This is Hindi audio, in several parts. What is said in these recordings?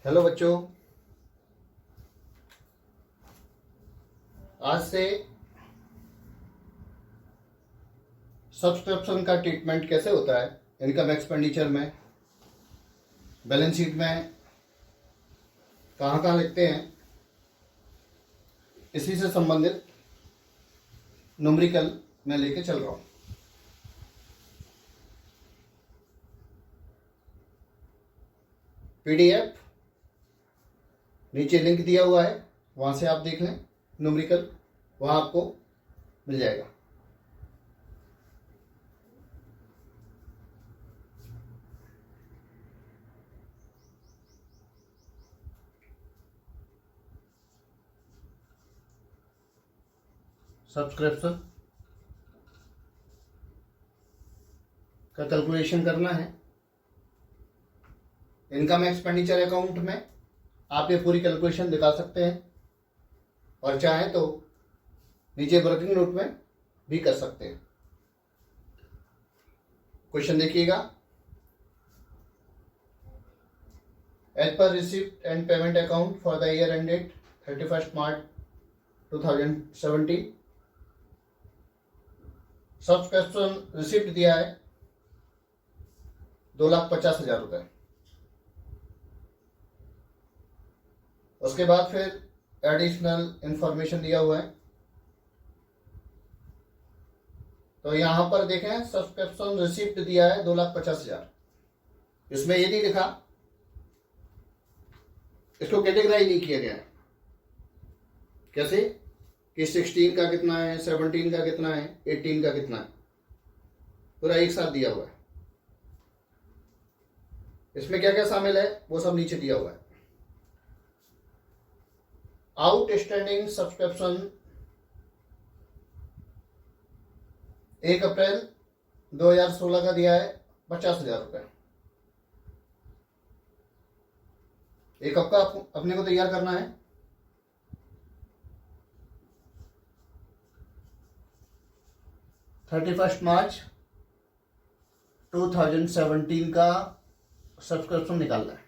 हेलो बच्चों, आज से सब्सक्रिप्शन का ट्रीटमेंट कैसे होता है इनकम एक्सपेंडिचर में, बैलेंस शीट में कहाँ कहाँ लिखते हैं, इसी से संबंधित न्यूमेरिकल मैं लेके चल रहा हूँ। पीडीएफ नीचे लिंक दिया हुआ है, वहाँ से आप देख लें न्यूमेरिकल, वहाँ आपको मिल जाएगा। सब्सक्रिप्शन का कैलकुलेशन करना है। इनकम एक्सपेंडिचर अकाउंट में आप ये पूरी कैलकुलेशन दिखा सकते हैं और चाहें तो नीचे वर्किंग नोट में भी कर सकते हैं। क्वेश्चन देखिएगा। As per receipt and payment account for the year ended 31 March 2017, subscription receipt दिया है 2,50,000 रुपये। उसके बाद फिर एडिशनल इंफॉर्मेशन दिया हुआ है। तो यहां पर देखें सब्सक्रिप्शन रिसिप्ट दिया है 2,50,000। इसमें ये नहीं लिखा, इसको कैटेगराइज नहीं किया गया है। कैसे कि 16 का कितना है, 17 का कितना है, 18 का कितना है, पूरा एक साथ दिया हुआ है। इसमें क्या क्या शामिल है वो सब नीचे दिया हुआ है। आउटस्टैंडिंग सब्सक्रिप्शन 1 अप्रैल 2016 का दिया है 50,000 रुपये। एक हफ्ता अपने को तैयार करना है। मार्च 2017 का सब्सक्रिप्शन निकालना है।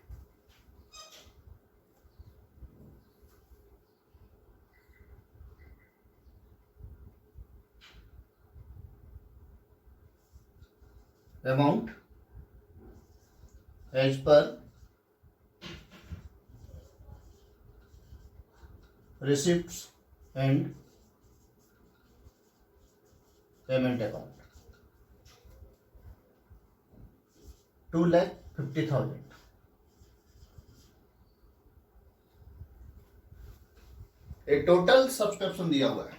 Amount as per receipts and payment account 2,50,000। एक टोटल सब्सक्रिप्शन दिया हुआ है।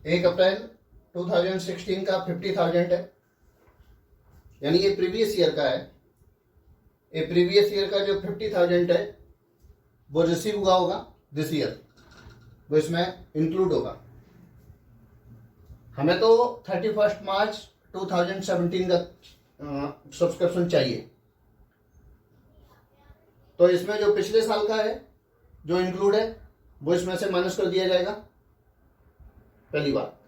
एक अप्रैल 2016 का 50,000 है, यानी ये प्रीवियस ईयर का है। ये प्रीवियस ईयर का जो 50,000 है वो रिसीव हुआ होगा दिस ईयर, वो इसमें इंक्लूड होगा। हमें तो 31 मार्च 2017 का सब्सक्रिप्शन चाहिए, तो इसमें जो पिछले साल का है जो इंक्लूड है वो इसमें से माइनस कर दिया जाएगा, पहली बात।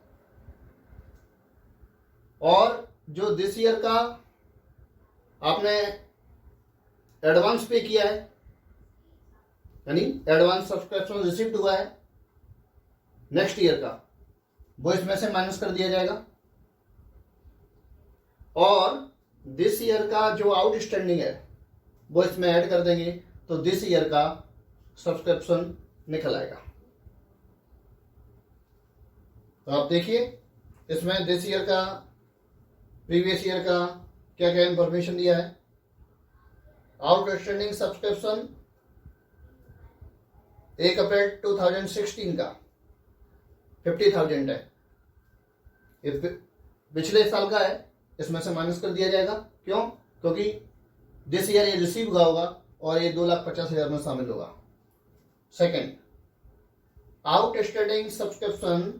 और जो दिस ईयर का आपने एडवांस पे किया है, यानी एडवांस सब्सक्रिप्शन रिसीव्ड हुआ है नेक्स्ट ईयर का, वो इसमें से माइनस कर दिया जाएगा। और दिस ईयर का जो आउटस्टैंडिंग है वो इसमें ऐड कर देंगे, तो दिस ईयर का सब्सक्रिप्शन निकल आएगा। तो आप देखिए इसमें दिस ईयर का, प्रीवियस ईयर का क्या क्या इंफॉर्मेशन दिया है। आउटस्टैंडिंग सब्सक्रिप्शन 1 अप्रैल 2016 का 50,000 है, ये पिछले साल का है, इसमें से माइनस कर दिया जाएगा। क्यों? क्योंकि दिस ईयर ये रिसीव हुआ होगा और ये 2,50,000 में शामिल होगा। सेकेंड, आउटस्टैंडिंग सब्सक्रिप्शन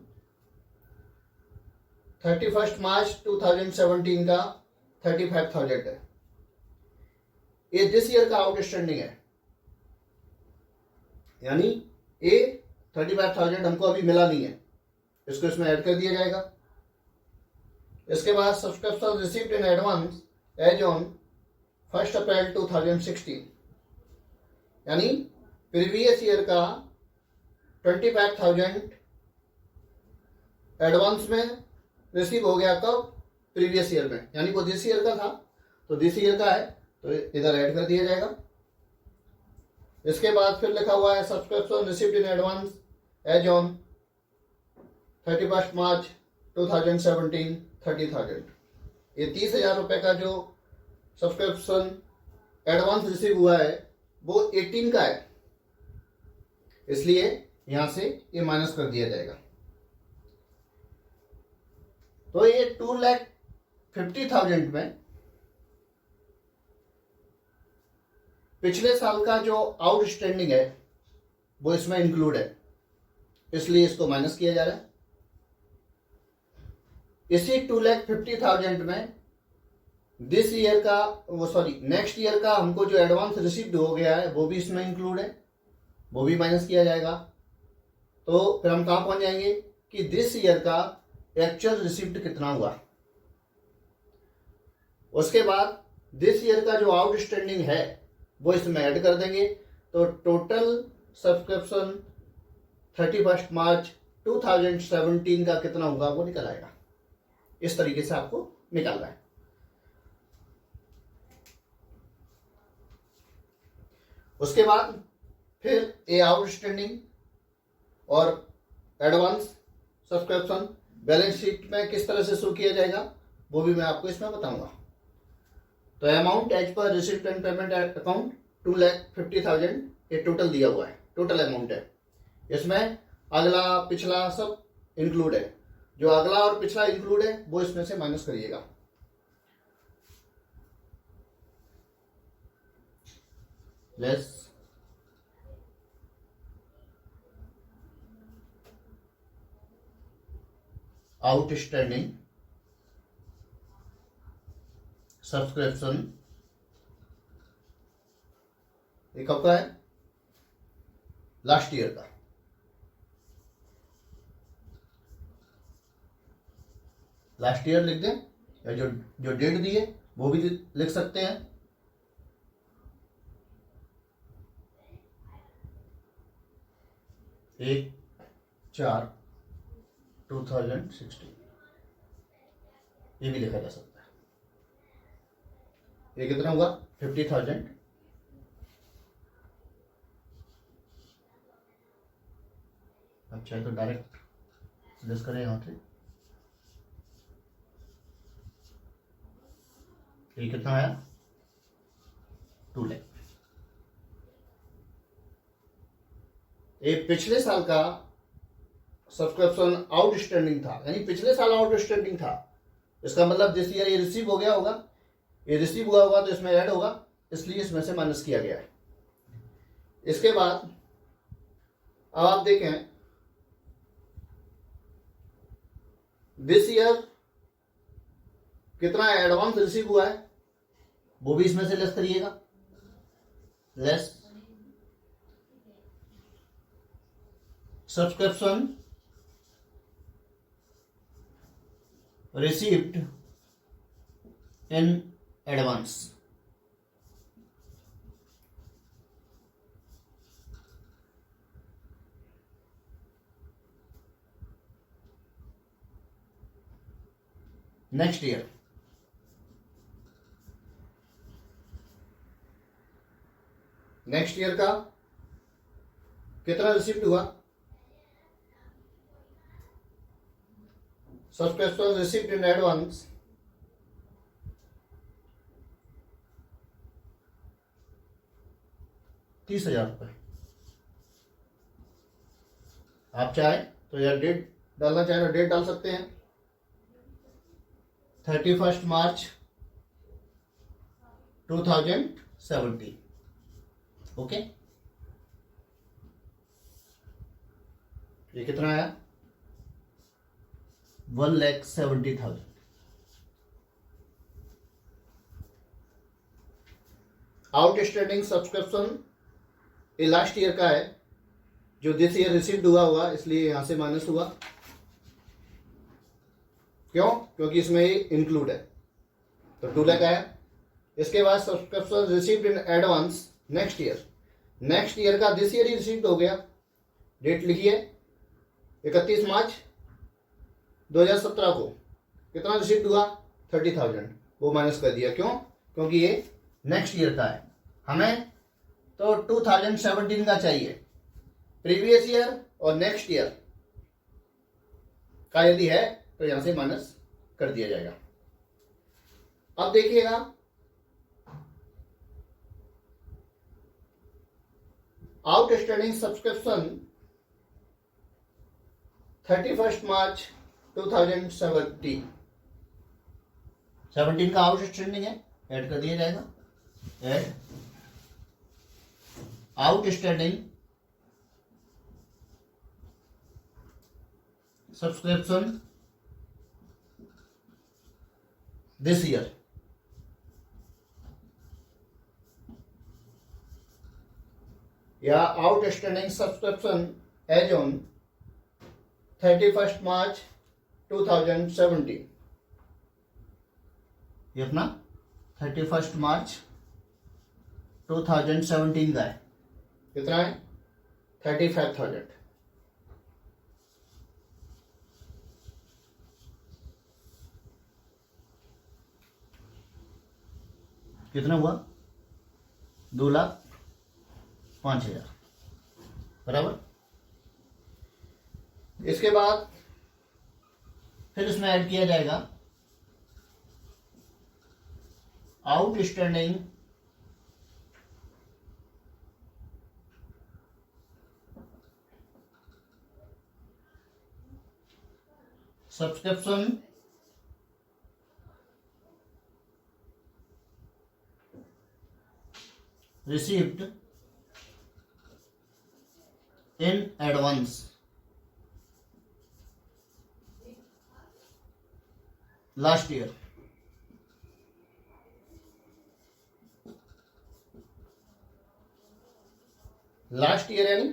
31 मार्च 2017 का 35,000 है, ये दिस ईयर का आउटस्टैंडिंग है, यानी ये 35,000 हमको अभी मिला नहीं है, इसको इसमें ऐड कर दिया जाएगा। इसके बाद subscription received in advance as on 1 April 2016, यानी प्रीवियस ईयर का 25,000 एडवांस में रिसीव हो गया। कब? प्रीवियस ईयर में, यानी वो दिस ईयर का था तो दिस ईयर का है तो इधर ऐड कर दिया जाएगा। इसके बाद फिर लिखा हुआ है subscription received in advance as on 31 March 2017 30,000। ये 30,000 रुपये का जो सब्सक्रिप्शन एडवांस रिसीव हुआ है वो 18 का है, इसलिए यहां से ये माइनस कर दिया जाएगा। तो ये 2,50,000 में पिछले साल का जो आउटस्टैंडिंग है वो इसमें इंक्लूड है, इसलिए इसको माइनस किया जा रहा है। इसी 2,50,000 में दिस ईयर का नेक्स्ट ईयर का हमको जो एडवांस रिसीव्ड हो गया है वो भी इसमें इंक्लूड है, वो भी माइनस किया जाएगा। तो फिर हम कहां पहुंच जाएंगे कि दिस ईयर का एक्चुअल रिसीव्ड कितना हुआ। उसके बाद दिस ईयर का जो आउटस्टैंडिंग है वो इसमें ऐड कर देंगे, तो टोटल सब्सक्रिप्शन 31 मार्च 2017 का कितना होगा वो निकल आएगा। इस तरीके से आपको निकालना है। उसके बाद फिर ए आउटस्टैंडिंग और एडवांस सब्सक्रिप्शन बैलेंस शीट में किस तरह से शो किया जाएगा वो भी मैं आपको इसमें बताऊंगा। तो amount as per receipt and payment account 2,50,000 ये टोटल दिया हुआ है, टोटल अमाउंट है। इसमें अगला पिछला सब इंक्लूड है, जो अगला और पिछला इंक्लूड है वो इसमें से माइनस करिएगा। लेस आउटस्टैंडिंग सब्सक्रिप्शन, ये कब का है? लास्ट ईयर का। लास्ट ईयर लिख दें या जो डेट दी है वो भी लिख सकते हैं। एक 4/2016 ये भी लिखा जा सकता है। ये कितना होगा? 50,000। अच्छा, तो डायरेक्ट लेस करें यहाँ से। ये कितना आया? 2 लाख। ये पिछले साल का सब्सक्रिप्शन आउटस्टैंडिंग था, यानी पिछले साल आउटस्टैंडिंग था। इसका मतलब दिस ईयर ये रिसीव हो गया होगा, ये रिसीव हुआ होगा तो इसमें ऐड होगा, इसलिए इसमें से माइनस किया गया है। इसके बाद अब आप देखें दिस ईयर कितना एडवांस रिसीव हुआ है वो भी इसमें से लेस करिएगा। Less subscription received in advance, next year का कितना रिसीव्ड हुआ? सब्सक्रिप्शन रिसीव्ड इन एडवांस 30,000 रुपये। आप चाहे तो यार डेट डालना चाहे तो डेट डाल सकते हैं, 31 मार्च 2017। ओके, ये कितना आया? 1,70,000। आउटस्टैंडिंग सब्सक्रिप्शन ये लास्ट ईयर का है, जो दिस ईयर रिसीव्ड हुआ इसलिए यहां से माइनस हुआ। क्यों? क्योंकि इसमें ये इंक्लूड है। तो 2 लाख आया। इसके बाद subscription received in advance next year, next year का दिस ईयर ही रिसीव्ड हो गया। डेट लिखिए 31 मार्च 2017 को कितना रिसीव्ड हुआ 30,000, वो माइनस कर दिया। क्यों? क्योंकि ये नेक्स्ट ईयर का है, हमें तो 2017 का चाहिए। प्रीवियस ईयर और नेक्स्ट ईयर का यदि है तो यहां से माइनस कर दिया जाएगा। अब देखिएगा आउटस्टैंडिंग सब्सक्रिप्शन 31 मार्च 2017 का आउटस्टैंडिंग है, ऐड कर दिया जाएगा। Add outstanding subscription this year, या outstanding subscription as on 31 March 2017, ये अपना 31 मार्च 2017 का है। कितना है 35,000। कितना हुआ 2,05,000 बराबर। इसके बाद फिर इसमें ऐड किया जाएगा outstanding subscription received in advance last year, last year यानी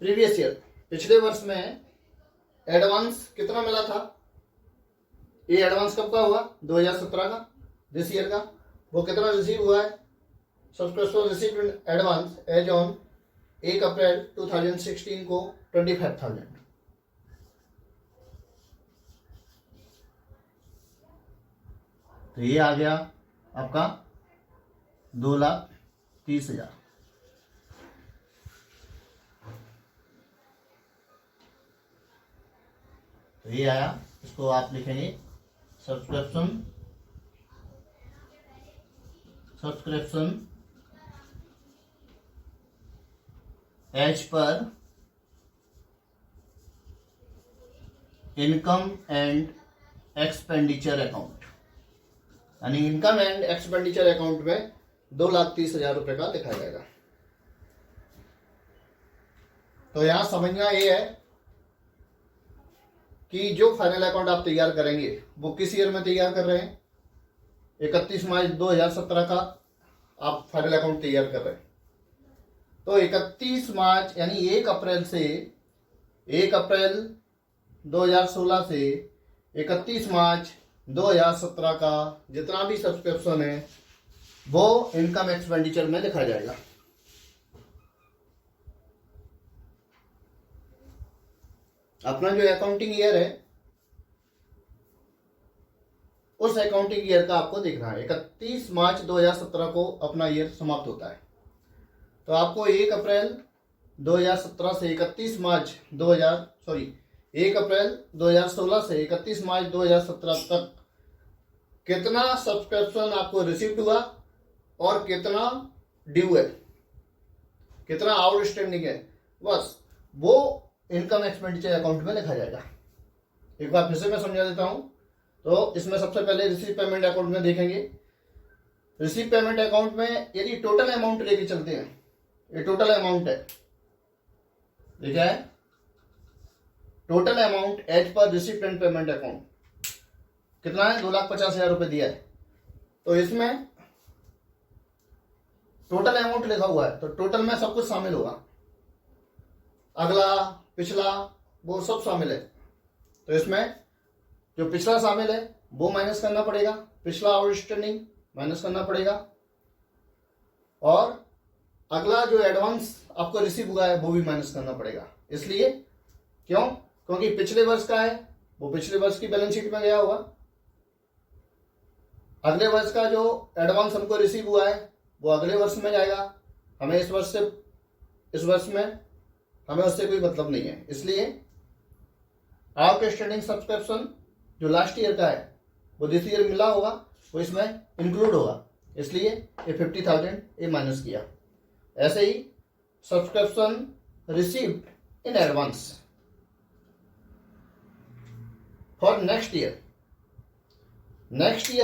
प्रीवियस ईयर, पिछले वर्ष में एडवांस कितना मिला था, ये एडवांस कब का हुआ 2017 का, दिस ईयर का, वो कितना रिसीव हुआ है। Subscription received in advance as on 1 April 2016 को 25,000। तो ये आ गया आपका 2,30,000। तो ये आया, इसको आप लिखेंगे subscription as per income and expenditure account, यानी इनकम एंड एक्सपेंडिचर अकाउंट में 2,30,000 रुपए का लिखा जाएगा। तो यहां समझना ये है कि जो फाइनल अकाउंट आप तैयार करेंगे वो किस ईयर में तैयार कर रहे हैं, 31 मार्च 2017 का आप फाइनल अकाउंट तैयार कर रहे हैं। तो 31 मार्च यानी 1 अप्रैल से 1 अप्रैल 2016 से 31 मार्च 2017 का जितना भी सब्सक्रिप्शन है वो इनकम एक्सपेंडिचर में लिखा जाएगा। अपना जो अकाउंटिंग ईयर है उस अकाउंटिंग ईयर का आपको देखना है। 31 मार्च 2017 को अपना ईयर समाप्त होता है, तो आपको 1 अप्रैल 2017 से 1 अप्रैल 2016 से 31 मार्च 2017 तक कितना सब्सक्रिप्शन आपको रिसीव्ड हुआ और कितना ड्यू है, कितना आउटस्टैंडिंग है, बस वो इनकम एक्सपेंडिचर अकाउंट में लिखा जाएगा। एक बार फिर से मैं समझा देता हूं। तो इसमें सबसे पहले रिसीव पेमेंट अकाउंट में देखेंगे। रिसीव पेमेंट अकाउंट में यदि टोटल अमाउंट लेके चलते हैं, ये टोटल अमाउंट है, ये क्या है, total amount as per receive and payment account कितना है, 2,50,000 रुपए दिया है। तो इसमें टोटल अमाउंट लिखा हुआ है, तो टोटल में सब कुछ शामिल होगा, अगला पिछला वो सब शामिल है। तो इसमें जो पिछला शामिल है वो माइनस करना पड़ेगा, पिछला आउटस्टैंडिंग माइनस करना पड़ेगा, और अगला जो एडवांस आपको रिसीव हुआ है वो भी माइनस करना पड़ेगा। इसलिए क्यों? क्योंकि पिछले वर्ष का है वो पिछले वर्ष की बैलेंस शीट में गया होगा, अगले वर्ष का जो एडवांस हमको रिसीव हुआ है वो अगले वर्ष में जाएगा। हमें इस वर्ष में हमें उससे कोई मतलब नहीं है। इसलिए आउटस्टैंडिंग सब्सक्रिप्शन जो लास्ट ईयर का है वो दिस ईयर मिला होगा, वो इसमें इंक्लूड होगा, इसलिए ये 50,000 ये माइनस किया। ऐसे ही subscription received in advance for next year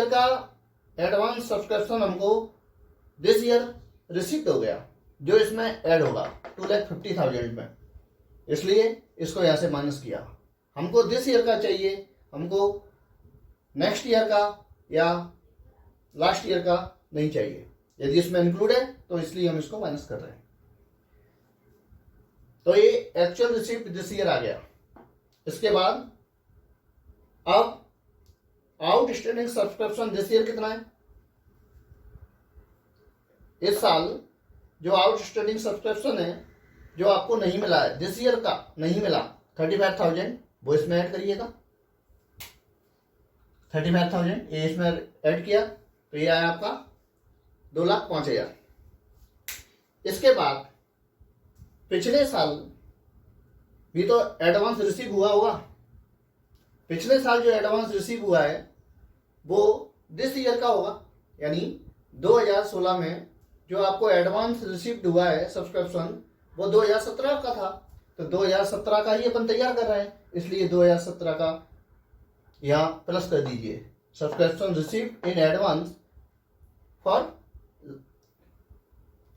का एडवांस सब्सक्रिप्शन हमको दिस ईयर रिसीव्ड हो गया, जो इसमें ऐड होगा 2,50,000 में, इसलिए इसको यहां से माइनस किया। हमको दिस ईयर का चाहिए, हमको नेक्स्ट ईयर का या लास्ट ईयर का नहीं चाहिए। यदि इसमें इंक्लूड है तो इसलिए हम इसको माइनस कर रहे हैं। तो ये एक्चुअल रिसीप्ट दिस ईयर आ गया। इसके बाद अब आउटस्टैंडिंग सब्सक्रिप्शन दिस ईयर कितना है? इस साल जो आउटस्टैंडिंग सब्सक्रिप्शन है जो आपको नहीं मिला है, दिस ईयर का नहीं मिला 35,000, वो इसमें ऐड करिएगा। 35,000 ये इसमें ऐड किया तो ये आया आपका 2,05,000। इसके बाद पिछले साल भी तो एडवांस रिसीव हुआ होगा। पिछले साल जो एडवांस रिसीव हुआ है वो दिस ईयर का होगा, यानी 2016 में जो आपको एडवांस रिसीव्ड हुआ है सब्सक्रिप्शन वो 2017 का था, तो 2017 का ही अपन तैयार कर रहे हैं, इसलिए 2017 का यहाँ प्लस कर दीजिए। Subscription received in advance for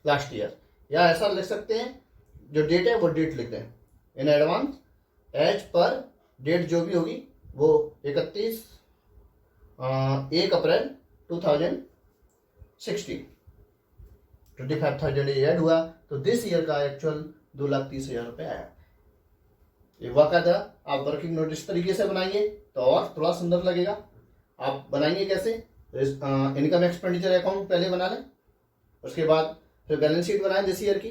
last year, या ऐसा लिख सकते हैं जो डेट है वो डेट लिख दें, in advance as per date जो भी होगी वो 1 अप्रैल 2016। 25,000 ऐड हुआ तो दिस ईयर का एक्चुअल 2,30,000 रुपये आया। ये वाक़ादा आप वर्किंग नोट इस तरीके से बनाइए तो और थोड़ा सुंदर लगेगा। आप बनाएंगे कैसे? इनकम एक्सपेंडिचर अकाउंट पहले बना लें, उसके बाद फिर बैलेंस शीट बनाएं दिस ईयर की।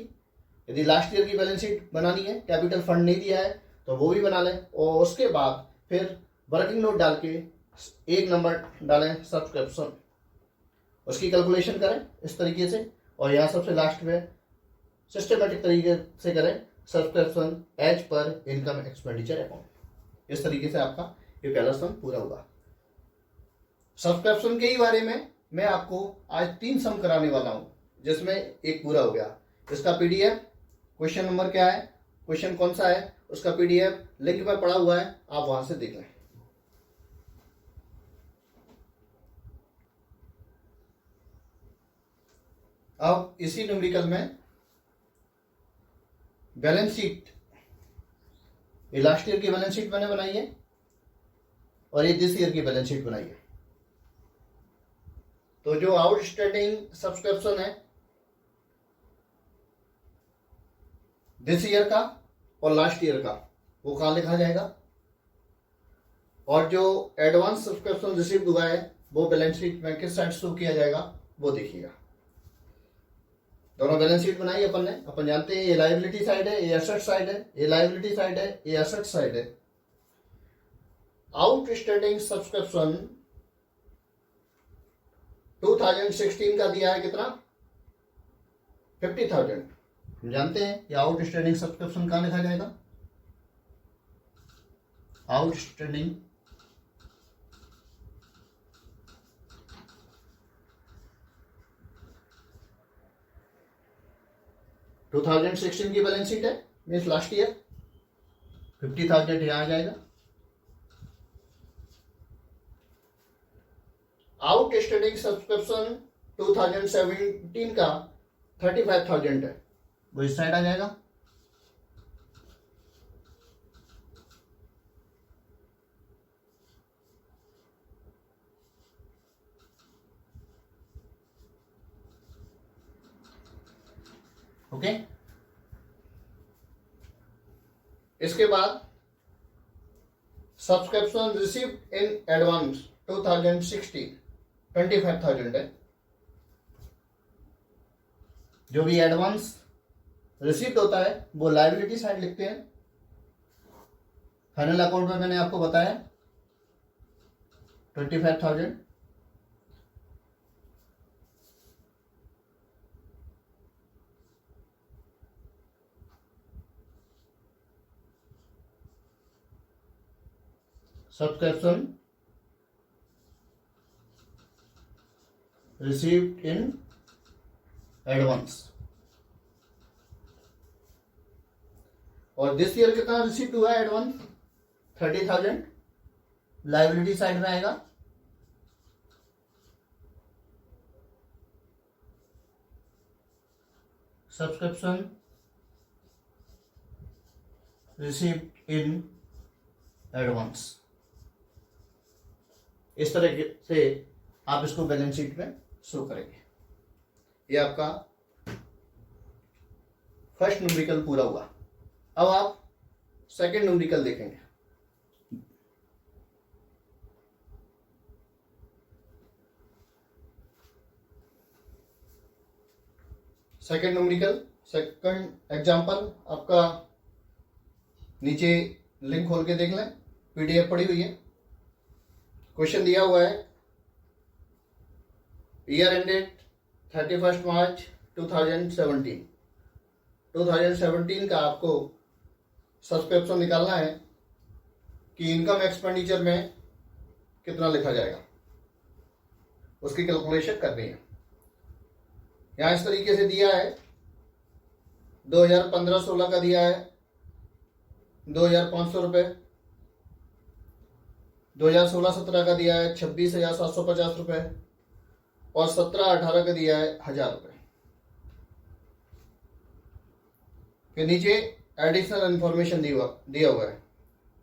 यदि लास्ट ईयर की बैलेंस शीट बनानी है, कैपिटल फंड नहीं दिया है तो वो भी बना लें, और उसके बाद फिर वर्किंग नोट डाल के एक नंबर डालें सब्सक्रिप्शन, उसकी कैलकुलेशन करें इस तरीके से, और यहाँ सबसे लास्ट में सिस्टमेटिक तरीके से करें subscription as per income expenditure account. इस तरीके से आपका ये पहला सम पूरा होगा। सब्सक्रिप्शन के ही बारे में मैं आपको आज 3 सम कराने वाला हूं, जिसमें एक पूरा हो गया। इसका पीडीएफ, क्वेश्चन नंबर क्या है, क्वेश्चन कौन सा है, उसका पीडीएफ लिंक में पड़ा हुआ है, आप वहां से देख लें। अब इसी न्यूमेरिकल में बैलेंस शीट, ये लास्ट ईयर की बैलेंस शीट मैंने बनाई है और ये दिस ईयर की बैलेंस शीट बनाई है। तो जो आउटस्टैंडिंग सब्सक्रिप्शन है दिस ईयर का और लास्ट ईयर का वो कहाँ लिखा जाएगा, और जो एडवांस सब्सक्रिप्शन रिसीव हुआ है वो बैलेंस शीट में किस साइड शो किया जाएगा वो देखिएगा। दोनों बैलेंस शीट बनाई अपन ने, अपन जानते हैं ये लायबिलिटी साइड है, ये एसेट साइड है, ये लायबिलिटी साइड है, ये एसेट साइड है। आउटस्टैंडिंग सब्सक्रिप्शन 2016 का दिया है कितना, 50,000। हम जानते हैं ये आउटस्टैंडिंग सब्सक्रिप्शन कहाँ लिखा जाएगा, आउटस्टैंडिंग टू 2016 की बैलेंस शीट है, मीन्स लास्ट ईयर 50,000 यहां आ जाएगा। आउटस्टैंडिंग सब्सक्रिप्शन 2017 का 35,000 है, वो इस साइड आ जाएगा। ओके, इसके बाद सब्सक्रिप्शन रिसीव्ड इन एडवांस 2016 25,000 है। जो भी एडवांस रिसीव्ड होता है वो लायबिलिटी साइड लिखते हैं। फाइनल अकाउंट में मैंने आपको बताया 25,000। Subscription received in advance. और दिस ईयर कितना रिसीव्ड हुआ है एडवांस? 30,000। लायबिलिटी साइड में आएगा। Subscription received in advance. इस तरह से आप इसको बैलेंस शीट में शो करेंगे। ये आपका फर्स्ट न्यूमेरिकल पूरा हुआ। अब आप सेकंड न्यूमेरिकल देखेंगे। सेकंड न्यूमेरिकल, सेकंड एग्जांपल आपका नीचे लिंक खोल के देख लें, पीडीएफ पड़ी हुई है। क्वेश्चन दिया हुआ है ईयर एंडेड 31 मार्च 2017। 2017 का आपको सब्सक्रिप्शन निकालना है कि इनकम एक्सपेंडिचर में कितना लिखा जाएगा, उसकी कैलकुलेशन करनी है। यहाँ इस तरीके से दिया है 2015-16 का दिया है 2,500 रुपये, 2016-17 का दिया है 26,750 रुपये और 17-18 का दिया है 1,000 रुपये। फिर नीचे एडिशनल इंफॉर्मेशन दिया हुआ है।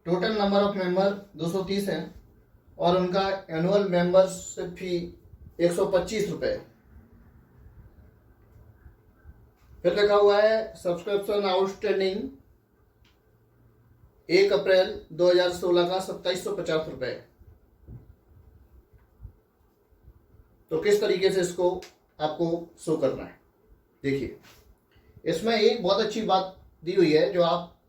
टोटल नंबर ऑफ मेंबर 230 हैं और उनका एनुअल मेंबरशिप फी 125 रुपये। फिर लिखा हुआ है सब्सक्रिप्शन आउटस्टैंडिंग 1 अप्रैल 2016 का 2,750 रुपये। तो किस तरीके से इसको आपको शो करना है, देखिए इसमें एक बहुत अच्छी बात दी हुई है जो आप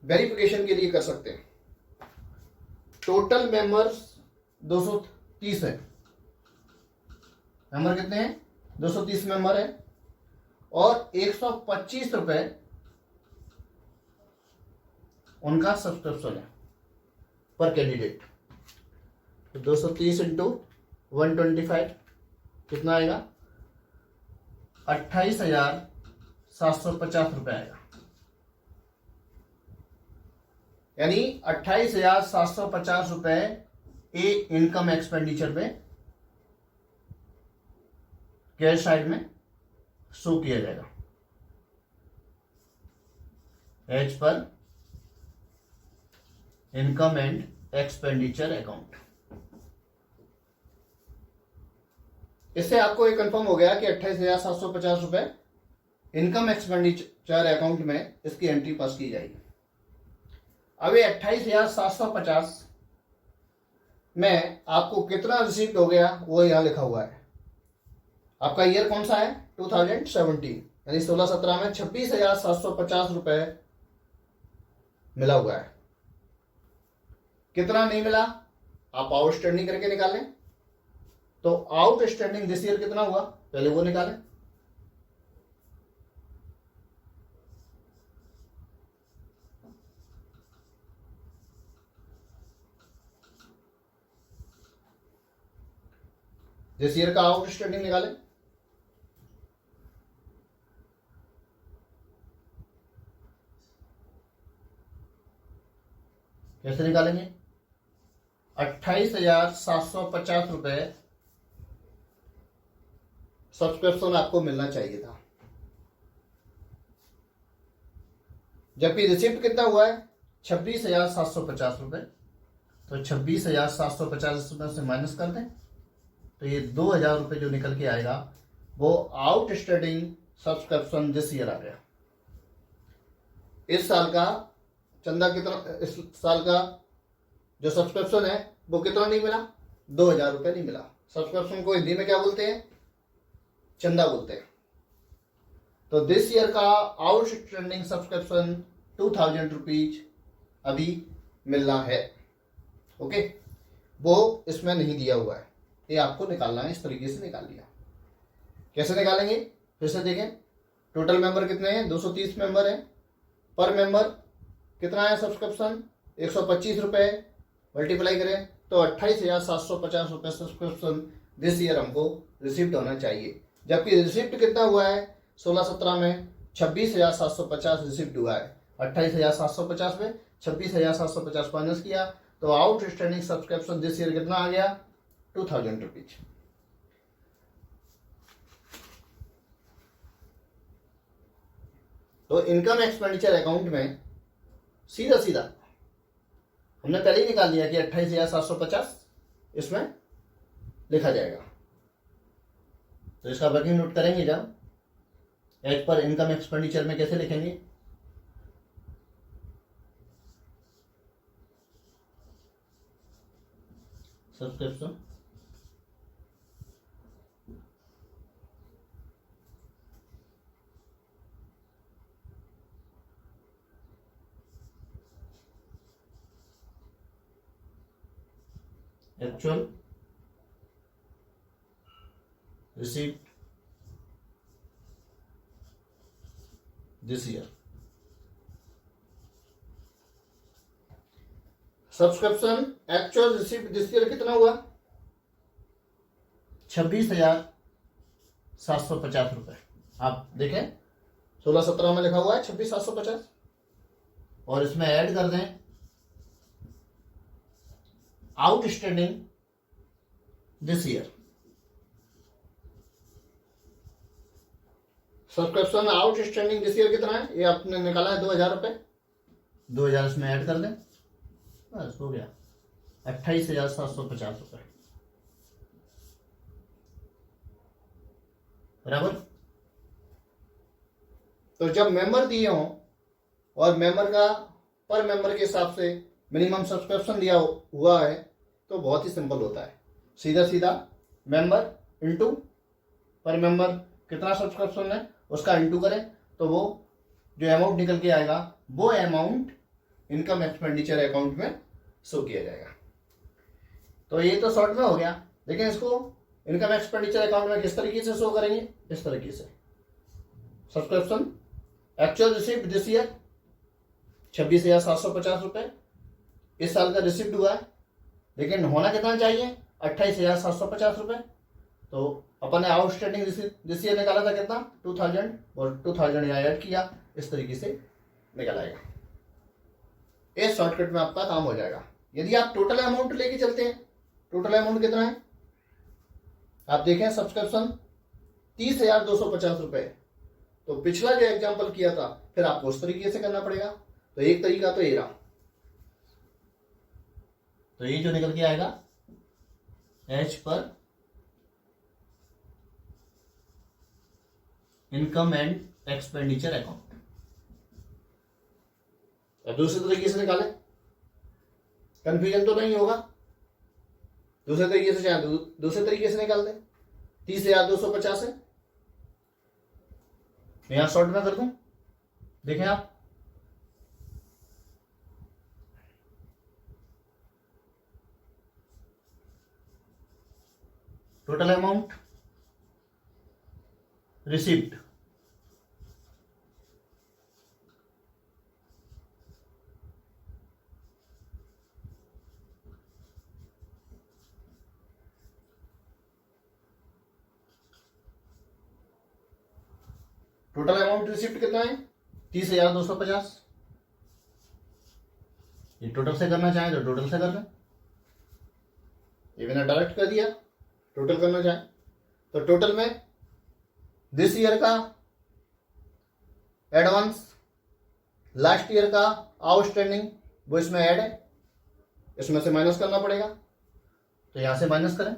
वेरिफिकेशन के लिए कर सकते हैं। टोटल मेंबर्स 230 है। मेंबर कितने हैं? 230 मेंबर है और 125 रुपए उनका सब्सक्रिप्शन है पर कैंडिडेट। तो 230 इंटू 125 कितना आएगा? 28,750 रुपये आएगा। यानी 28,750 रुपये ए इनकम एक्सपेंडिचर में कैश साइड में शो किया जाएगा as per income and expenditure account. इससे आपको ये कंफर्म हो गया कि 28,750 रुपए इनकम एक्सपेंडिचर अकाउंट में इसकी एंट्री पास की जाएगी। अब ये 28,750 में आपको कितना रिसीव्ड हो गया वो यहां लिखा हुआ है। आपका ईयर कौन सा है? 2017, यानी 16-17 में 26,750 रुपए मिला हुआ है। कितना नहीं मिला आप आउटस्टैंडिंग करके निकालें। तो आउटस्टैंडिंग दिस ईयर कितना हुआ पहले वो निकालें। दिस ईयर का आउटस्टैंडिंग निकालें। कैसे निकालेंगे? 28,750 रुपए सब्सक्रिप्शन आपको मिलना चाहिए था, जबकि रिसिप्ट कितना हुआ है? 26,750 रुपए। तो 26,750 रुपए से माइनस कर दें तो ये 2,000 रुपए जो निकल के आएगा वो आउटस्टैंडिंग सब्सक्रिप्शन दिस ईयर आ गया। इस साल का चंदा कितना, इस साल का जो सब्सक्रिप्शन है वो कितना नहीं मिला, 2,000 रुपये नहीं मिला। सब्सक्रिप्शन को हिंदी में क्या बोलते हैं, चंदा बोलते हैं। तो दिस ईयर का आउटस्टैंडिंग सब्सक्रिप्शन 2,000 रुपीज अभी मिलना है। ओके, वो इसमें नहीं दिया हुआ है, ये आपको निकालना है। इस तरीके से निकाल लिया। कैसे निकालेंगे, फिर से देखें। टोटल मेंबर कितने हैं, 230 मेंबर हैं। पर मेंबर कितना है सब्सक्रिप्शन, 125 रुपये। मल्टीप्लाई करें तो 28,750 रुपये सब्सक्रिप्शन दिस ईयर हमको रिसिप्ट होना चाहिए। जबकि रिसिप्ट कितना हुआ है 16-17 में 26,750 रिसिप्ट हुआ है। 28,750 में 26,750 माइनस किया तो आउटस्टैंडिंग सब्सक्रिप्शन दिस ईयर कितना आ गया, 2,000 रुपीज। तो इनकम एक्सपेंडिचर अकाउंट में सीधा सीधा हमने पहले ही निकाल दिया कि 28,750 इसमें लिखा जाएगा। तो इसका वर्किंग नोट करेंगे जब एज पर इनकम एक्सपेंडिचर में कैसे लिखेंगे, subscription actual receipt this year. Subscription actual receipt this year कितना हुआ, 26,750 रुपये। आप देखें 16-17 में लिखा हुआ है 26,750 और इसमें ऐड कर दें outstanding this year. Subscription outstanding this year कितना है, ये आपने निकाला है 2,000 रुपये। 2,000 इसमें ऐड कर दें, बस हो गया 28,750 रुपये बराबर। तो जब मेंबर दिए हों और मेंबर का पर मेंबर के हिसाब से मिनिमम सब्सक्रिप्शन दिया हुआ है तो बहुत ही सिंपल होता है। सीधा सीधा मेंबर इंटू पर मेंबर कितना सब्सक्रिप्शन है उसका इंटू करें तो वो जो अमाउंट निकल के आएगा वो अमाउंट इनकम एक्सपेंडिचर अकाउंट में शो किया जाएगा। तो ये तो शॉर्ट में हो गया, लेकिन इसको इनकम एक्सपेंडिचर अकाउंट में किस तरीके से शो करेंगे, इस तरीके से। Subscription actual receipt this year 26,750 रुपये इस साल का रिसिप्ट हुआ है, लेकिन होना कितना चाहिए 28,750 रुपये। तो अपन ने आउटस्टैंडिंग दिस ईयर निकाला था कितना 2,000 और 2,000 यहाँ ऐड किया, इस तरीके से निकल आएगा। इस शॉर्टकट में आपका काम हो जाएगा। यदि आप टोटल अमाउंट लेके चलते हैं, टोटल अमाउंट कितना है आप देखें, सब्सक्रिप्शन 30,250 रुपये। तो पिछला जो एग्जाम्पल किया था फिर आपको उस तरीके से करना पड़ेगा। तो एक तरीका तो ये रहा, तो ये जो निकल के आएगा एच पर इनकम एंड एक्सपेंडिचर अकाउंट। अब दूसरे तरीके से निकालें, कंफ्यूजन तो नहीं होगा। दूसरे तरीके से चाहे दूसरे तरीके से निकाल दें। 30,250 है, मैं यहां शॉर्ट में कर दूं, देखें आप total amount receipt total amount receipt कितना है 30,250। ये टोटल से करना चाहें तो टोटल से कर लें, ये मैंने डायरेक्ट कर दिया। टोटल करना चाहें तो टोटल में दिस ईयर का एडवांस, लास्ट ईयर का आउटस्टैंडिंग वो इसमें ऐड है, इसमें से माइनस करना पड़ेगा। तो यहां से माइनस करें,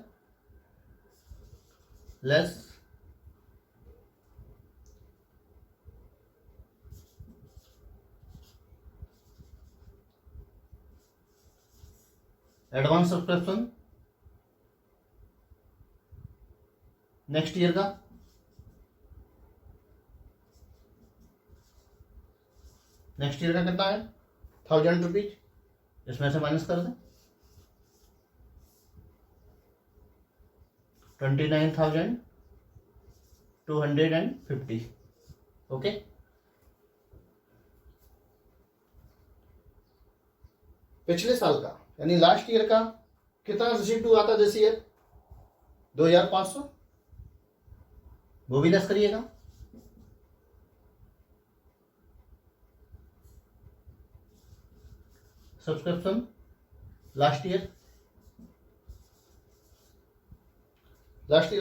less advance subscription next year का कितना है 1000 रुपीज, इसमें से माइनस कर दें 29,250। ओके, पिछले साल का यानी लास्ट ईयर का कितना रिसीप्ट हुआ था दिस ईयर 2500, वो भी लेस करिएगा। सब्सक्रिप्शन लास्ट ईयर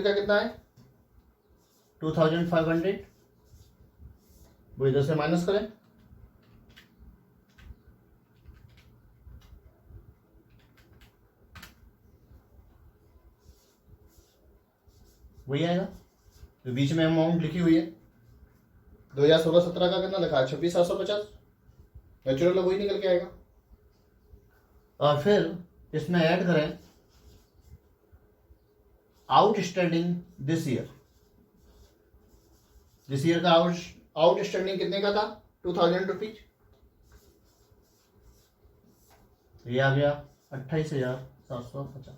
का कितना है 2500, वो इधर से माइनस करें, वही आएगा। तो बीच में अमाउंट लिखी हुई है 2016-17 का कितना लिखा है 26,750, नेचुरल वही निकल के आएगा। और फिर इसमें ऐड करें आउटस्टैंडिंग दिस ईयर का आउटस्टैंडिंग कितने का था 2000 रुपीज, ये आ गया 28,750।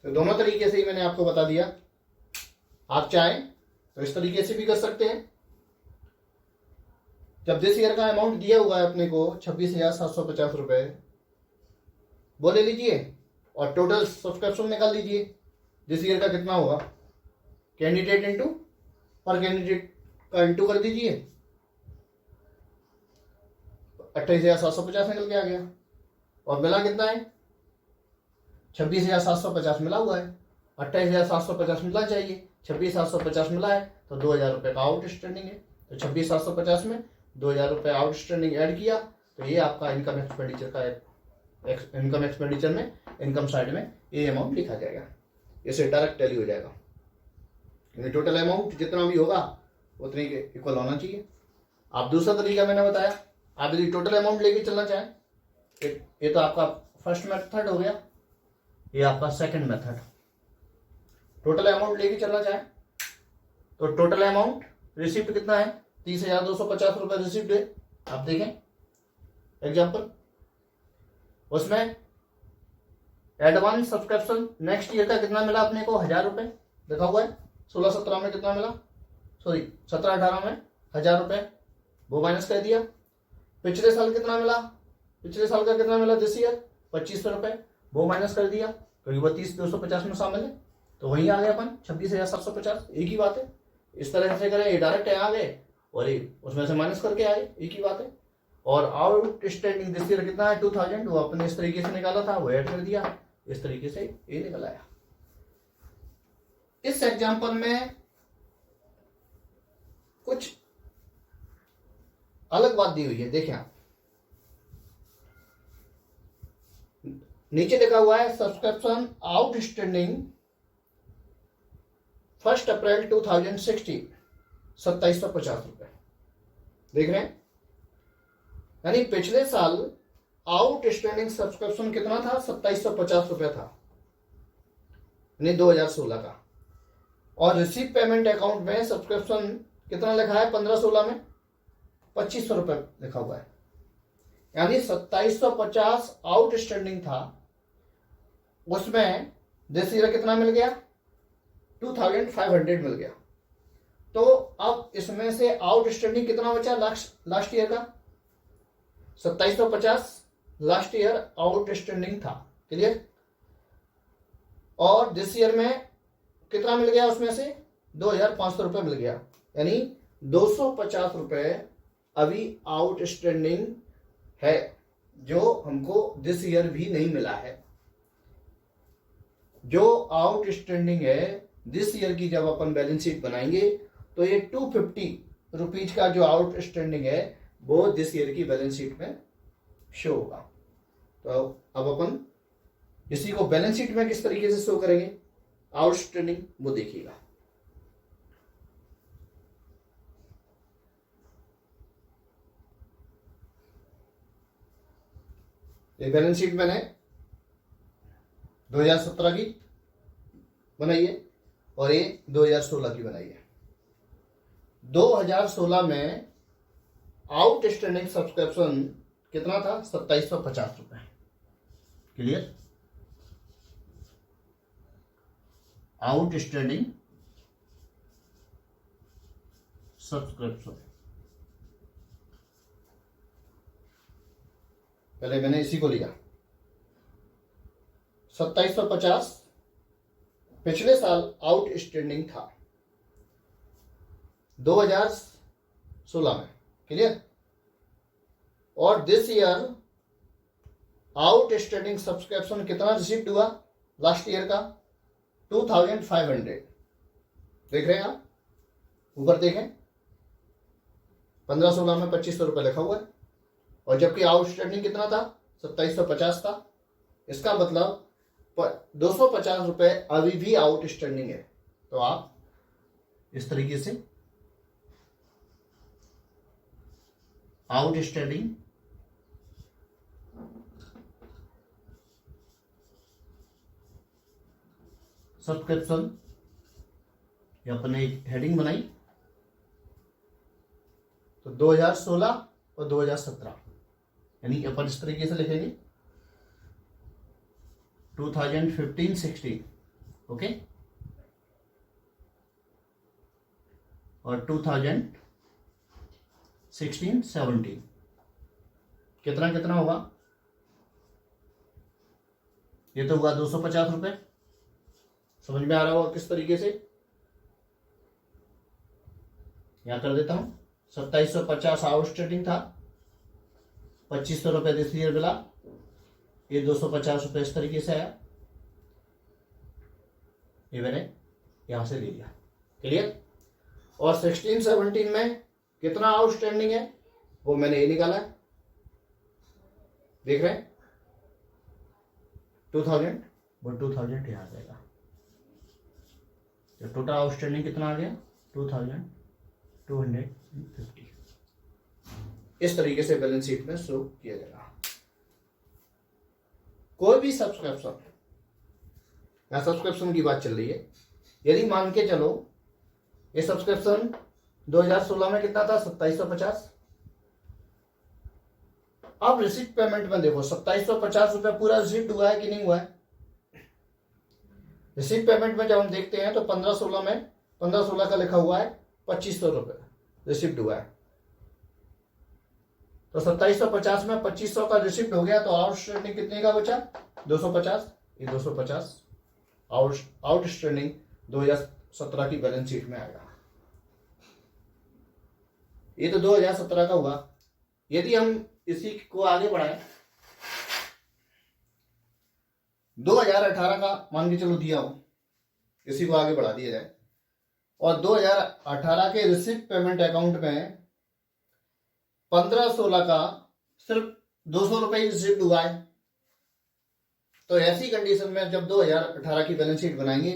तो दोनों तरीके से ही मैंने आपको बता दिया, आप चाहें तो इस तरीके से भी कर सकते हैं। जब दिस ईयर का अमाउंट दिया हुआ है अपने को 26,750 रुपए, वो ले लीजिए और टोटल सब्सक्रिप्शन निकाल लीजिए दिस ईयर का कितना होगा, कैंडिडेट इंटू पर कैंडिडेट का इंटू कर दीजिए, 28,750 निकल के आ गया। और मिला कितना है 26,750 मिला हुआ है, 28,750 मिला चाहिए, 26,750 मिला है तो 2,000 रुपये का आउटस्टैंडिंग है। तो 26,750 में 2,000 रुपये आउटस्टैंडिंग ऐड किया तो ये आपका इनकम एक्सपेंडिचर का इनकम एक्सपेंडिचर में इनकम साइड में ये अमाउंट लिखा जाएगा, इसे डायरेक्ट टैली हो जाएगा। यानी टोटल अमाउंट जितना भी होगा उतनी के इक्वल होना चाहिए। आप दूसरा तरीका मैंने बताया, आप यदि टोटल अमाउंट लेके चलना चाहें, ये तो आपका फर्स्ट मेथड हो गया, ये आपका सेकंड मेथड। टोटल अमाउंट लेके चलना चाहें तो टोटल अमाउंट रिसिप्ट कितना है 30,250 रुपये रिसिप्ट है। आप देखें एग्जाम्पल, उसमें एडवांस सब्सक्रिप्शन नेक्स्ट ईयर का कितना मिला अपने को 1,000 रुपये लिखा हुआ है। 16-17 में कितना मिला, सॉरी 17-18 में 1,000 रुपये, वो माइनस कर दिया। पिछले साल कितना मिला, पिछले साल का कितना मिला दिस ईयर 2,500 रुपये, वो माइनस कर दिया क्योंकि वो 30,250 में शामिल है, तो वहीं आ गए अपन 26,750, एक ही बात है। इस तरह से करें, ये डायरेक्ट यहाँ आ गए और ये उसमें से माइनस करके आए, एक ही बात है। और आउटस्टैंडिंग दिस ईयर कितना है 2,000, वो अपने इस तरीके से निकाला था, वो ऐड कर दिया, इस तरीके से ये निकल आया। इस एग्जाम्पल में कुछ अलग बात दी हुई है, देखें आप, नीचे लिखा हुआ है सब्सक्रिप्शन आउटस्टैंडिंग 1 अप्रैल 2016 2750 रुपए, देख रहे हैं। यानी पिछले साल आउटस्टैंडिंग सब्सक्रिप्शन कितना था 2750 रुपए था, यानी 2016 का। और रिसीव पेमेंट अकाउंट में सब्सक्रिप्शन कितना लिखा है 15-16 में 2,500 रुपए लिखा हुआ है, यानी 2750 आउटस्टैंडिंग था, उसमें दिस ईयर कितना मिल गया 2,500 मिल गया। तो अब इसमें से आउटस्टैंडिंग कितना बचा लास्ट ईयर का 2750 लास्ट ईयर आउटस्टैंडिंग था, क्लियर। और दिस ईयर में कितना मिल गया, उसमें से 2,500 रुपये मिल गया, यानी 250 रुपये अभी आउटस्टैंडिंग है, जो हमको दिस ईयर भी नहीं मिला है। जो आउटस्टैंडिंग है दिस ईयर की जब अपन बैलेंस शीट बनाएंगे तो ये 250 रुपीज का जो आउटस्टैंडिंग है वो दिस ईयर की बैलेंस शीट में शो होगा। तो अब अपन इसी को बैलेंस शीट में किस तरीके से शो करेंगे आउटस्टैंडिंग, वो देखिएगा। ये बैलेंस शीट मैंने 2017 की बनाई है और ये 2016 की बनाई है। 2016 में आउटस्टैंडिंग सब्सक्रिप्शन कितना था? 2750 रुपए। क्लियर? आउटस्टैंडिंग सब्सक्रिप्शन, पहले मैंने इसी को लिया 2750 पिछले साल आउटस्टैंडिंग था 2016 में। क्लियर? और दिस ईयर आउटस्टैंडिंग सब्सक्रिप्शन कितना रिसीव्ड हुआ लास्ट ईयर का? 2500। देख रहे हैं आप? ऊपर देखें, 15-16 में 2500 रुपये लिखा हुआ है और जबकि आउटस्टैंडिंग कितना था? 2750 था। इसका मतलब 250 रुपये अभी भी आउटस्टैंडिंग है। तो आप इस तरीके से आउटस्टैंडिंग सब्सक्रिप्शन या अपने एक हेडिंग बनाई तो 2016 और 2017, यानी अपन इस तरीके से लिखेंगे 2015-16, ओके, और 2016-17 कितना कितना होगा? ये तो हुआ 250 रुपये। समझ में आ रहा होगा किस तरीके से? यहां कर देता हूं, 2750 आउटस्टैंडिंग था, 2500 रुपये दिस ईयर मिला, ये 250 रुपये इस तरीके से आया, ये मैंने यहां से ले लिया। क्लियर? और 16-17 में कितना आउटस्टैंडिंग है वो मैंने ये निकाला है। देख रहे हैं? 2000, वो 2000 यहां आ जाएगा। तो टोटल आउटस्टैंडिंग कितना आ गया? 2250। इस तरीके से बैलेंस शीट में शो किया जाएगा। कोई भी सब्सक्रिप्शन, यहां सब्सक्रिप्शन की बात चल रही है, यदि मान के चलो ये सब्सक्रिप्शन 2016 में कितना था? 2750। अब रिसिप्ट पेमेंट में देखो 2750 रुपये पूरा रिसिप्ट हुआ है कि नहीं हुआ है? रिसिप्ट पेमेंट में जब हम देखते हैं तो 15-16 का लिखा हुआ है 2500 रुपये रिसिप्ट हुआ है। तो 2750 में 2500 का रिसिप्ट हो गया तो आउटस्टैंडिंग कितने का बचा? 250। ये 250 आउटस्टैंडिंग 2017 की बैलेंस शीट में आएगा। ये तो 2017 का हुआ। यदि हम इसी को आगे बढ़ाएं, 2018 का मान के चलो दिया हो, इसी को आगे बढ़ा दिया जाए और 2018 के रिसिप्ट पेमेंट अकाउंट में 15-16 का सिर्फ 200 रुपये रिसिप्ट हुआ है। तो ऐसी कंडीशन में जब 2018 की बैलेंस शीट बनाएंगे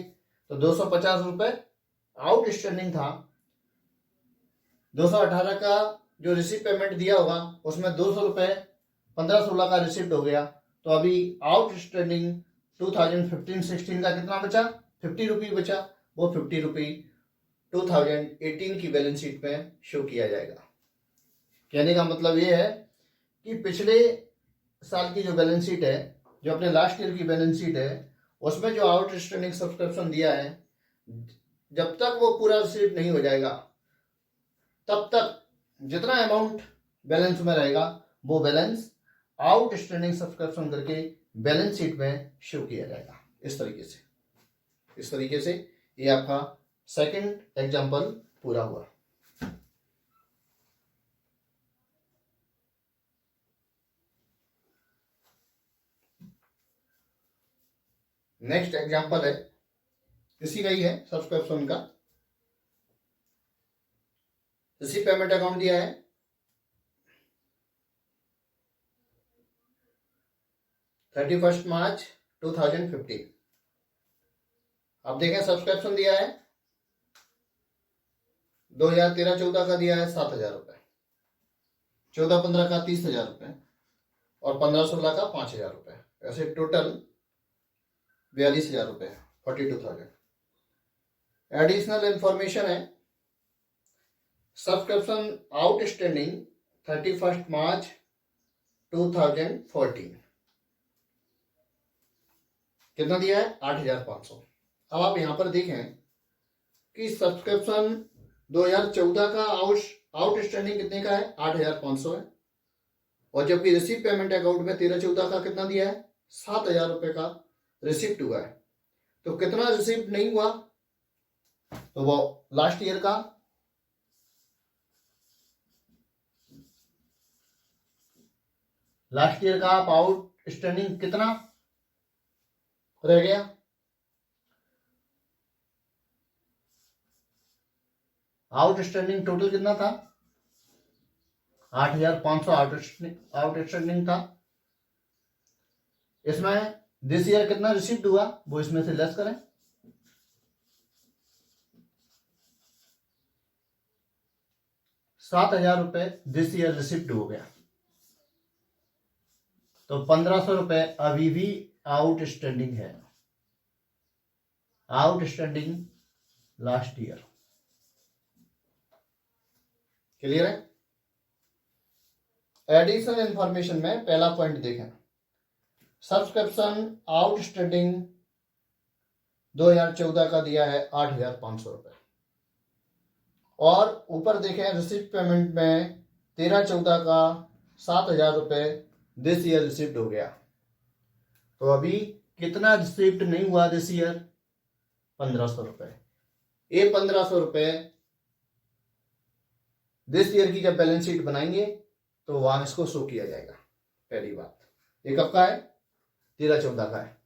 तो 250 रुपये आउटस्टैंडिंग था, 218 का जो रिसिप्ट पेमेंट दिया होगा उसमें 200 रुपये 15-16 का रिसिप्ट हो गया। तो अभी आउटस्टैंडिंग 2015-16 का कितना बचा? 50 रुपये बचा। वो 50 रुपये 2018 की बैलेंस शीट में शो किया जाएगा। कहने का मतलब ये है कि पिछले साल की जो बैलेंस शीट है, जो अपने लास्ट ईयर की बैलेंस शीट है, उसमें जो आउटस्टैंडिंग सब्सक्रिप्शन दिया है, जब तक वो पूरा रिसीव नहीं हो जाएगा तब तक जितना अमाउंट बैलेंस में रहेगा वो बैलेंस आउटस्टैंडिंग सब्सक्रिप्शन करके बैलेंस शीट में शो किया जाएगा। इस तरीके से ये आपका सेकंड एग्जांपल पूरा हुआ। नेक्स्ट एग्जांपल है, इसी का ही है सब्सक्रिप्शन का। इसी पेमेंट अकाउंट दिया है 31 मार्च 2015। अब देखें सब्सक्रिप्शन दिया है 2013-14 का दिया है 7,000 रुपये, 14-15 का 30,000 रुपये, और 15-16 का 5,000 रुपये, ऐसे टोटल 42,000 रुपये, 42,000। एडिशनल इंफॉर्मेशन है, सब्सक्रिप्शन आउटस्टैंडिंग 31 मार्च 2014 कितना दिया है? 8,500। अब आप यहां पर देखें कि सब्सक्रिप्शन 2014 का आउटस्टैंडिंग कितने का है? 8,500 है। और जबकि रिसीव पेमेंट अकाउंट में 13-14 का कितना दिया है? 7,000 रुपये का रिसिप्ट हुआ है। तो कितना रिसिप्ट नहीं हुआ? तो वो लास्ट ईयर का आप आउटस्टैंडिंग कितना रह गया? आउटस्टैंडिंग टोटल कितना था? 8,500 आउटस्टैंडिंग था। इसमें दिस ईयर कितना रिसिप्ट हुआ वो इसमें से लेस करें। ₹7,000 दिस ईयर रिसिप्ट हो गया, तो 1,500 रुपए अभी भी आउटस्टैंडिंग है, आउटस्टैंडिंग लास्ट ईयर। क्लियर है? एडिशनल इंफॉर्मेशन में पहला पॉइंट देखें, सब्सक्रिप्शन आउटस्टैंडिंग 2014 का दिया है 8,500 रुपए, और ऊपर देखें रिसिप्ट पेमेंट में 13-14 का 7,000 रुपए दिस ईयर रिसिप्ट हो गया। तो अभी कितना रिसिप्ट नहीं हुआ दिस ईयर? 1,500 रुपए। ये 1,500 रुपए दिस ईयर की जब बैलेंस शीट बनाएंगे तो वहां इसको शो किया जाएगा। पहली बात, ये कब का है? 13-14 का है,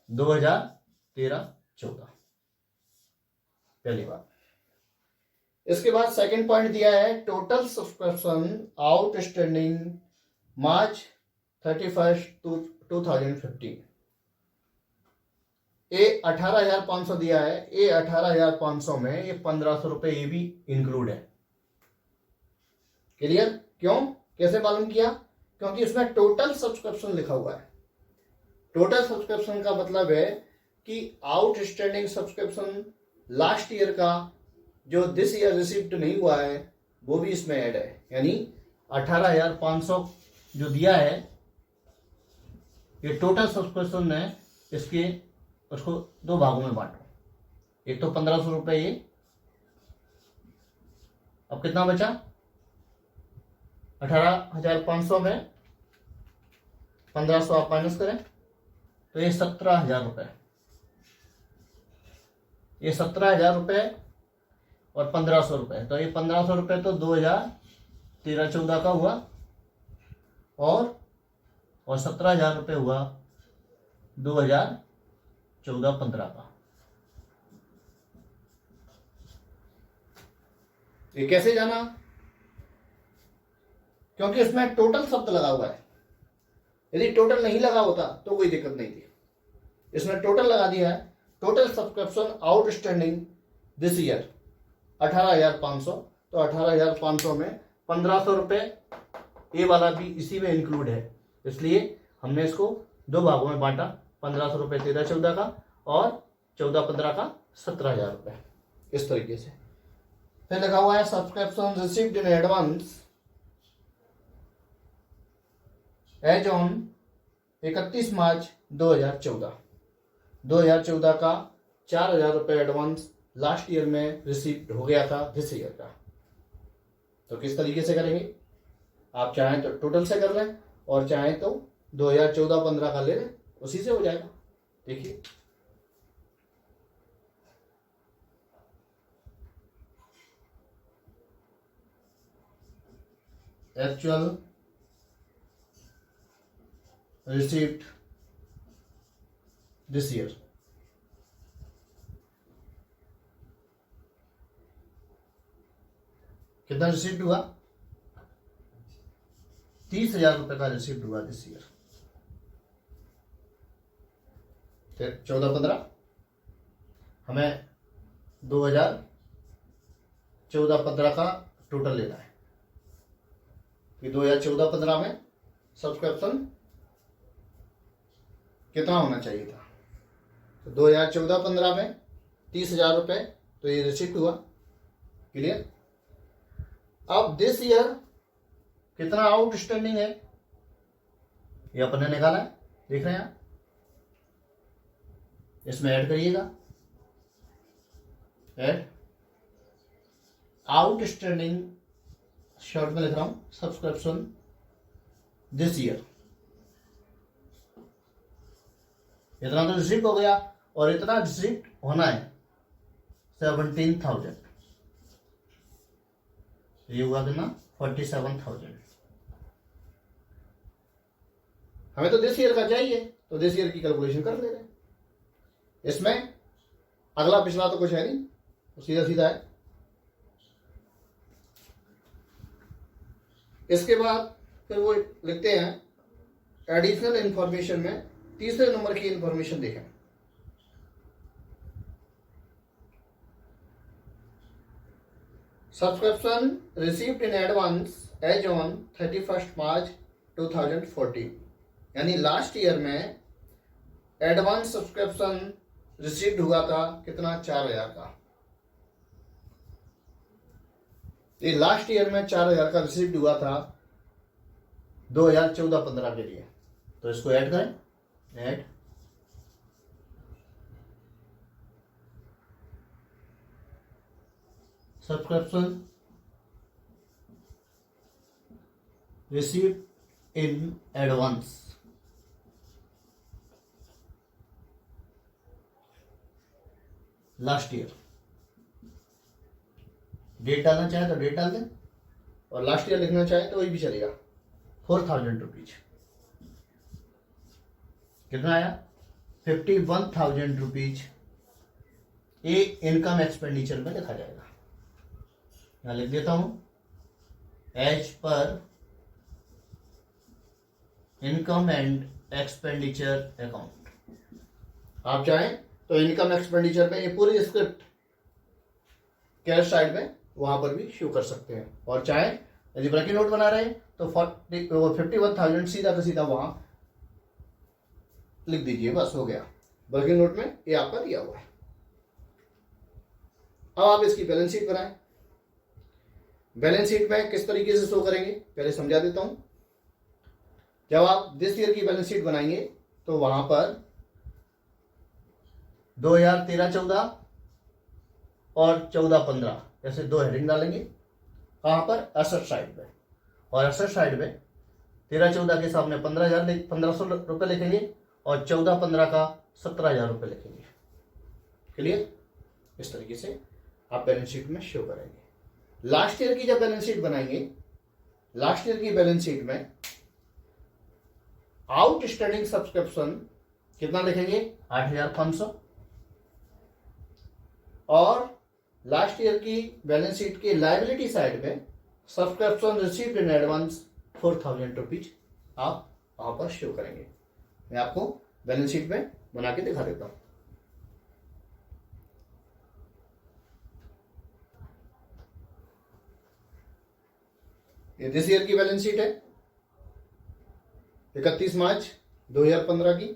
2013-14, पहली बात। इसके बाद सेकंड पॉइंट दिया है, टोटल सब्सक्रिप्शन आउटस्टैंडिंग मार्च 31 2015। ये 18,500 दिया है। ये 18,500 में ये 1,500 रुपए ये भी इंक्लूड है। क्लियर? क्यों? कैसे मालूम किया? क्योंकि इसमें टोटल सब्सक्रिप्शन लिखा हुआ है। टोटल सब्सक्रिप्शन का मतलब है कि आउटस्टैंडिंग सब्सक्रिप्शन लास्ट ईयर का जो दिस ईयर रिसिप्ट नहीं हुआ है वो भी इसमें ऐड है। यानी 18,500 जो दिया है ये टोटल सब्सक्रिप्शन है, इसके उसको दो भागों में बांटो। एक तो 1,500 रुपए ये, अब कितना बचा? 18,500 में 1,500 आप माइनस करें तो ये 17,000 रुपए। ये 17,000 रुपए और 1,500 रुपए, तो ये 1,500 रुपए तो 2013-14 का हुआ, और 17,000 रुपए हुआ 2014-15 का। ये कैसे जाना? क्योंकि इसमें टोटल शब्द लगा हुआ है। यदि टोटल नहीं लगा होता तो कोई दिक्कत नहीं थी। इसमें टोटल लगा दिया है। Total subscription outstanding this year 18,500, तो 18,500 में 1,500 रुपए ये वाला भी इसी में इंक्लूड है, इसलिए हमने इसको दो भागों में बांटा। 1,500 रुपए 13-14 का और 14-15 का 17,000 रुपए, इस तरीके से। फिर लिखा हुआ है subscription received in advance as on 31 March 2014 का 4,000 रुपए एडवांस लास्ट ईयर में रिसीव हो गया था दिस ईयर का। तो किस तरीके से करेंगे? आप चाहें तो टोटल से कर लें और चाहें तो 2014-15 का ले लें, उसी से हो जाएगा। देखिए एक्चुअल रिसीव्ड दिस ईयर, कितना रिसीव्ड हुआ? 30,000 रुपए का रिसीव्ड हुआ दिस ईयर। फिर 14-15 हमें 2014-15 का टोटल लेना है। कि 2014-15 में सब्सक्रिप्शन कितना होना चाहिए था। तो 2014-15 में 30,000 रुपये, तो ये रिसिप्ट हुआ। क्लियर। अब दिस ईयर कितना आउटस्टैंडिंग है ये अपने निकाला है, देख रहे हैं आप। इसमें ऐड करिएगा, ऐड आउटस्टैंडिंग, शॉर्ट में लिख रहा हूं, सब्सक्रिप्शन दिस ईयर। इतना तो रिसिप्ट हो गया, और इतना रिसिप्ट होना है 17,000। ये हुआ कितना, 47,000। हमें तो दिस ईयर का चाहिए, तो दिस ईयर की कैलकुलेशन कर ले रहे हैं। इसमें अगला पिछला तो कुछ है नहीं, तो सीधा सीधा है। इसके बाद फिर वो लिखते हैं एडिशनल इंफॉर्मेशन में तीसरे नंबर की इंफॉर्मेशन देखें। Subscription received in advance as on 31 March 2014, यानी लास्ट ईयर में एडवांस सब्सक्रिप्शन रिसीव्ड हुआ था कितना, 4,000 का। ये लास्ट ईयर में 4,000 का रिसीव्ड हुआ था 2014-15 के लिए। तो इसको ऐड करें, add subscription received in advance, last year. Date डालना चाहे तो डेट डाल दें, और लास्ट ईयर लिखना चाहे तो वही भी चलेगा। 4,000 रुपीज। कितना आया, 51,000 रुपीज। ये इनकम एक्सपेंडिचर में लिखा जाएगा। यहां लिख देता हूं, as per income and expenditure account. आप चाहें तो इनकम एक्सपेंडिचर में ये पूरी स्क्रिप्ट कैश साइड में वहां पर भी शो कर सकते हैं, और चाहे यदि ब्रेकिंग नोट बना रहे हैं तो 51,000 सीधा का सीधा वहां लिख दीजिए, बस हो गया। ब्रेकिंग नोट में ये आपका दिया हुआ है। अब आप इसकी बैलेंस शीट बनाएं। बैलेंस शीट में किस तरीके से शो करेंगे पहले समझा देता हूं। जब आप दिस ईयर की बैलेंस शीट बनाएंगे तो वहां पर 2013-14 और 14-15 ऐसे दो हेडिंग डालेंगे। कहां पर, एसेट साइड पे। और एसेट साइड में 13-14 के सामने 15,000 रुपए लिखेंगे, और 14-15 का 17,000 रुपए लिखेंगे। क्लियर। इस तरीके से आप बैलेंस शीट में शो करेंगे। लास्ट ईयर की जब बैलेंस शीट बनाएंगे, लास्ट ईयर की बैलेंस शीट में आउटस्टैंडिंग सब्सक्रिप्शन कितना लिखेंगे, 8,500। और लास्ट ईयर की बैलेंस शीट की लायबिलिटी साइड में subscription received in advance 4,000 rupees आप वहां पर शो करेंगे। मैं आपको बैलेंस शीट में बना के दिखा देता हूं। ये दिस ईयर की बैलेंस शीट है 31 मार्च 2015 की,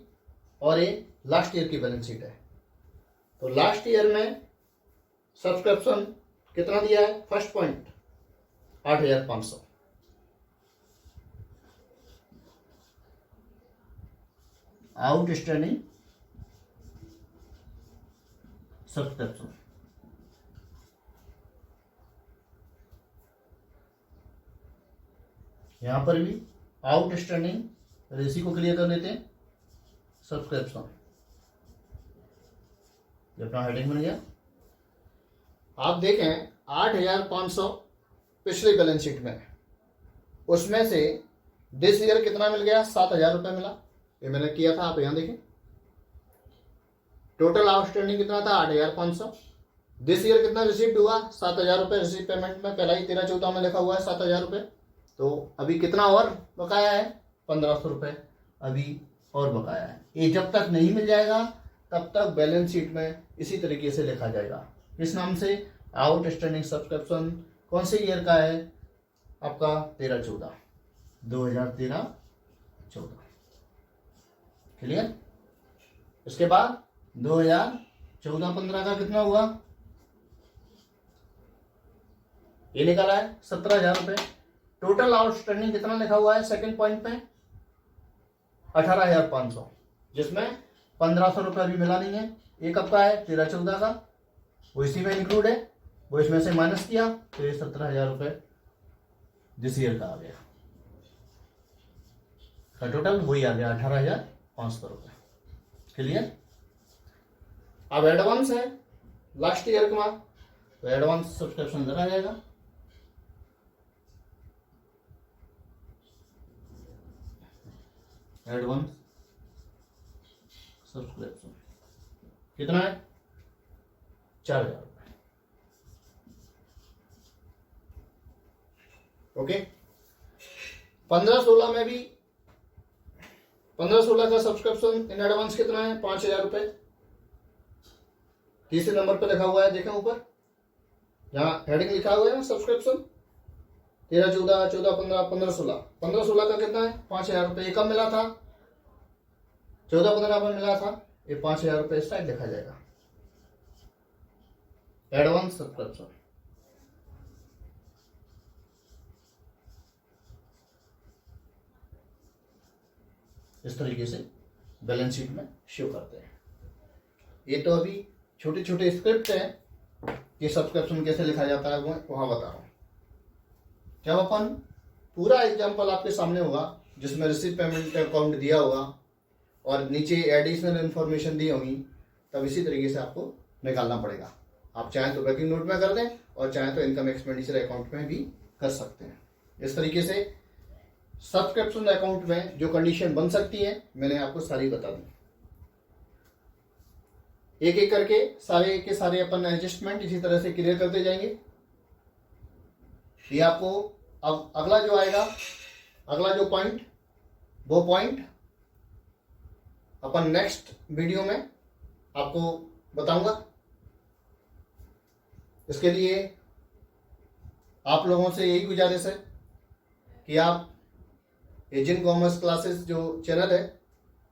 और ये लास्ट ईयर की बैलेंस शीट है। तो लास्ट ईयर में सब्सक्रिप्शन कितना दिया है, फर्स्ट पॉइंट 8,500। आउटस्टैंडिंग सब्सक्रिप्शन, यहां पर भी आउटस्टैंडिंग, इसी को क्लियर कर लेते हैं, सब्सक्रिप्शन। ये अपना हेडिंग बन गया। आप देखें 8,500 पिछली बैलेंस शीट में, उसमें से दिस ईयर कितना मिल गया, 7,000 रुपए मिला। ये मैंने किया था, आप यहां देखें। टोटल आउटस्टैंडिंग कितना था, 8,500। दिस ईयर कितना रिसीव्ड हुआ, 7,000 रुपए रिसीव पेमेंट में, पहला ही 13-14 में लिखा हुआ है 7,000 रुपए। तो अभी कितना और बकाया है, 1,500 रुपए अभी और बकाया है। ये जब तक नहीं मिल जाएगा तब तक बैलेंस शीट में इसी तरीके से लिखा जाएगा। इस नाम से आउटस्टैंडिंग सब्सक्रिप्शन कौन से ईयर का है आपका, 13-14। 2013-14। क्लियर। इसके बाद 2014-15 का कितना हुआ, ये निकाला है 17,000 रुपये। टोटल आउटस्टैंडिंग कितना लिखा हुआ है सेकंड पॉइंट में, 18,500, जिसमें 1,500 रुपये अभी मिला नहीं है। ये कब का है, 13-14 का, वो इसी में इंक्लूड है, वो इसमें से माइनस किया तो ये 17,000 रुपये दिस ईयर का आ गया। टोटल वही आ गया 18,500 रुपये। क्लियर। अब एडवांस है लास्ट ईयर का, तो एडवांस सब्सक्रिप्शन जरा जाएगा, एडवांस सब्सक्रिप्शन कितना है, 4,000 रुपये। ओके। 15-16 में भी 15-16 का सब्सक्रिप्शन इन एडवांस कितना है, 5,000 रुपये। तीसरे नंबर पे लिखा हुआ है, देखें ऊपर जहां हेडिंग लिखा हुआ है ना सब्सक्रिप्शन, 13-14, 14-15, 15-16। 15-16 का कितना है, 5,000 रुपये। ये कब मिला था, 14-15 में मिला था। ये 5,000 रुपये इस साइड देखा जाएगा, एडवांस सब्सक्रिप्शन। इस तरीके से बैलेंस शीट में शो करते हैं। ये तो अभी छोटे छोटे स्क्रिप्ट हैं कि सब्सक्रिप्शन कैसे लिखा जाता है, वो वहां बता रहा हूं। जब अपन पूरा एग्जाम्पल आपके सामने होगा जिसमें रिसीव पेमेंट अकाउंट दिया होगा और नीचे एडिशनल इन्फॉर्मेशन दी होगी, तब इसी तरीके से आपको निकालना पड़ेगा। आप चाहें तो वर्किंग नोट में कर दें और चाहें तो इनकम एक्सपेंडिचर अकाउंट में भी कर सकते हैं। इस तरीके से सब्सक्रिप्शन अकाउंट में जो कंडीशन बन सकती है मैंने आपको सारी बता दी। एक एक करके सारे के सारे अपन एडजस्टमेंट इसी तरह से क्लियर करते जाएंगे। ये आपको अब अगला जो आएगा, अगला जो पॉइंट, वो पॉइंट अपन नेक्स्ट वीडियो में आपको बताऊंगा। इसके लिए आप लोगों से यही गुजारिश है कि आप एजेंट कॉमर्स क्लासेस जो चैनल है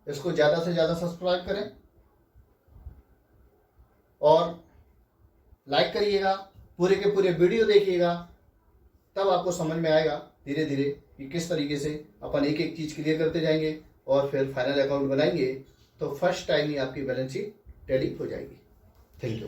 इसको ज़्यादा से ज़्यादा सब्सक्राइब करें और लाइक करिएगा, पूरे के पूरे वीडियो देखिएगा, तब आपको समझ में आएगा धीरे धीरे कि किस तरीके से अपन एक एक चीज़ क्लियर करते जाएंगे और फिर फाइनल अकाउंट बनाएंगे तो फर्स्ट टाइम ही आपकी बैलेंस शीट टैली हो जाएगी। Thank you.